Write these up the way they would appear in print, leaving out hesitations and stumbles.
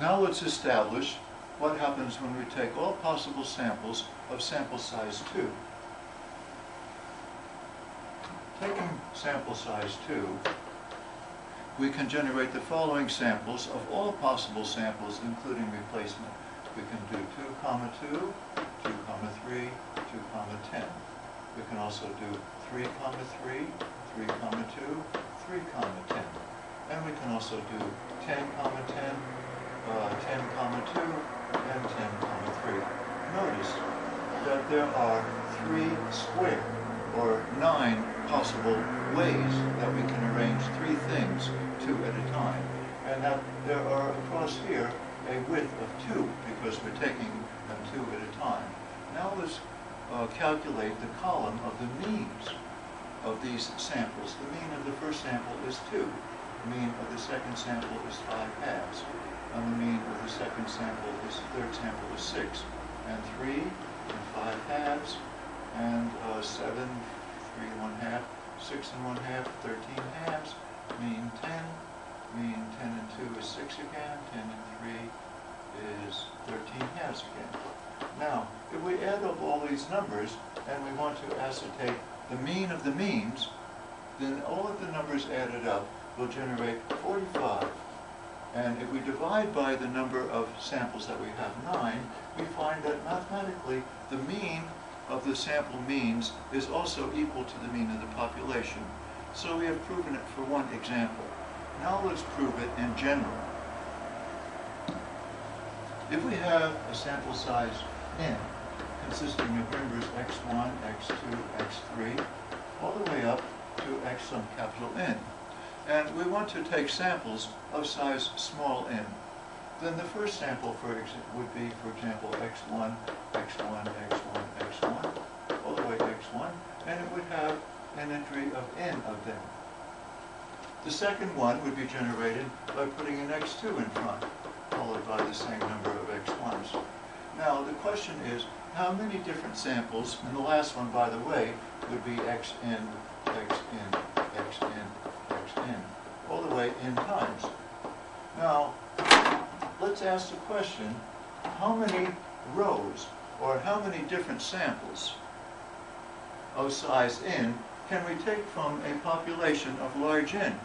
Now let's establish what happens when we take all possible samples of sample size 2. Taking sample size 2, we can generate the following samples of all possible samples, including replacement. We can do 2, 2, 2, 3, 2, 10. We can also do 3, 3, 3, 2, 3, 10. And we can also do 10, 10, 10, 2, and 10, 3. Notice that there are 3 squared, or 9 possible ways that we can arrange 3 things 2 at a time. And that there are across here a width of 2 because we're taking them 2 at a time. Now let's calculate the column of the means of these samples. The mean of the first sample is 2. The mean of the second sample is 5 halves. And the mean of the third sample is 6. And 3 and 5 halves, and 7, 3 and 1/2, 6 and 1/2, 13 halves, mean 10. Mean 10 and 2 is 6 again, 10 and 3 is 13 halves again. Now, if we add up all these numbers and we want to ascertain the mean of the means, then all of the numbers added up will generate 45. And if we divide by the number of samples that we have, 9, we find that mathematically the mean of the sample means is also equal to the mean of the population. So we have proven it for one example. Now let's prove it in general. If we have a sample size n consisting of numbers x1, x2, x3, all the way up to x sum capital N, and we want to take samples of size small n, then the first sample would be, for example, x1, x1, x1, x1, all the way to x1, and it would have an entry of n of them. The second one would be generated by putting an x2 in front, followed by the same number of x1s. Now the question is, how many different samples, and the last one, by the way, would be xn, xn, xn, xn, all the way n times. Now, let's ask the question, how many rows, or how many different samples of size n can we take from a population of large n?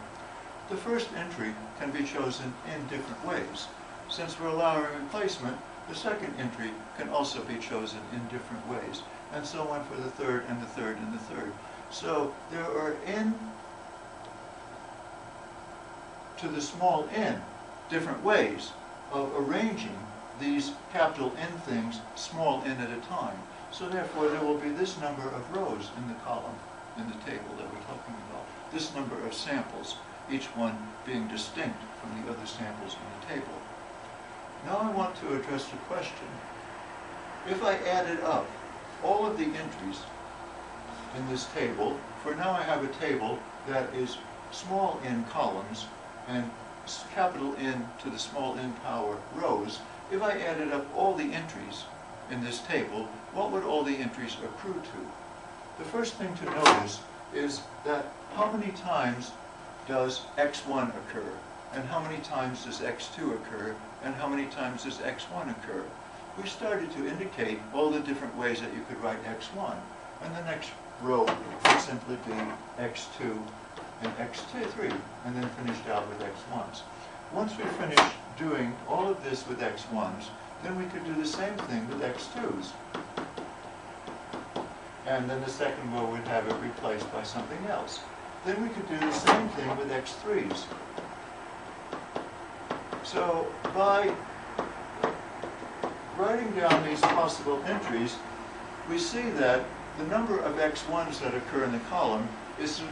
The first entry can be chosen in different ways. Since we're allowing replacement, the second entry can also be chosen in different ways, and so on for the third and the third and the third. So there are n to the small n different ways of arranging these capital N things small n at a time. So therefore there will be this number of rows in the column, in the table that we're talking about, this number of samples, each one being distinct from the other samples in the table. Now I want to address the question, if I added up all of the entries in this table, for now I have a table that is small n columns and capital N to the small n power rows, if I added up all the entries in this table, what would all the entries accrue to? The first thing to notice is that how many times does x1 occur, and how many times does x2 occur, and how many times does x1 occur? We started to indicate all the different ways that you could write x1, and the next row would simply be x2 and x3, and then finished out with x1s. Once we finish doing all of this with x1s, then we could do the same thing with x2s. And then the second row would have it replaced by something else. Then we could do the same thing with x3s. So by writing down these possible entries, we see that the number of x1s that occur in the column is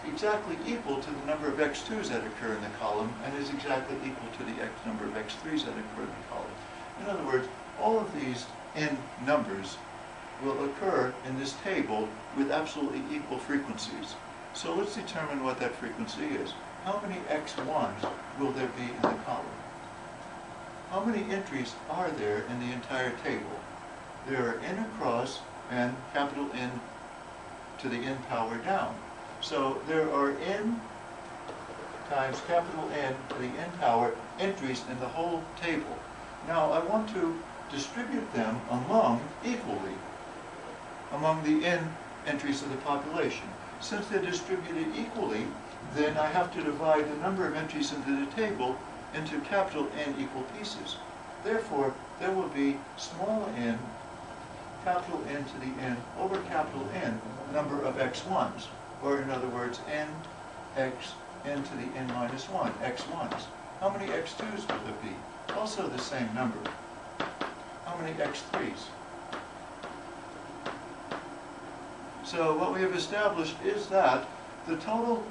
exactly equal to the number of x2s that occur in the column, and is exactly equal to the number of x3s that occur in the column. In other words, all of these n numbers will occur in this table with absolutely equal frequencies. So let's determine what that frequency is. How many x1s will there be in the column? How many entries are there in the entire table? There are n across and capital N to the n power down. So there are n times capital N to the n power entries in the whole table. Now I want to distribute them equally among the n entries of the population. Since they're distributed equally, then I have to divide the number of entries into the table into capital N equal pieces. Therefore, there will be small n, capital N to the n over capital N number of x1s, or in other words, n to the n minus 1, x1s. How many x2s will there be? Also the same number. How many x3s? So what we have established is that the total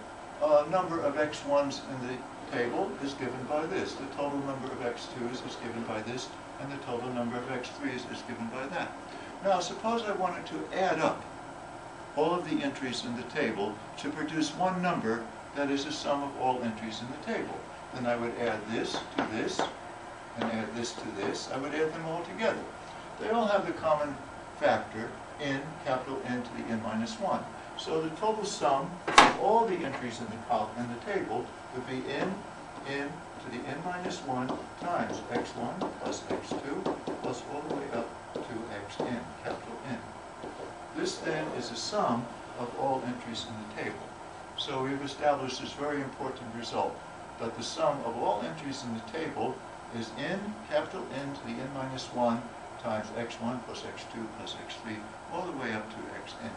number of x1s in the table is given by this. The total number of x2s is given by this, and the total number of x3s is given by that. Now suppose I wanted to add up all of the entries in the table to produce one number that is the sum of all entries in the table. Then I would add this to this, and add this to this. I would add them all together. They all have the common factor n, capital N to the n minus 1. So the total sum of all the entries in the table would be n to the n minus 1 times x1 plus x2 plus all the way up to xn, capital N. This then is the sum of all entries in the table. So we've established this very important result, that the sum of all entries in the table is n, capital N to the n minus 1 times x1 plus x2 plus x3 all the way up to xn.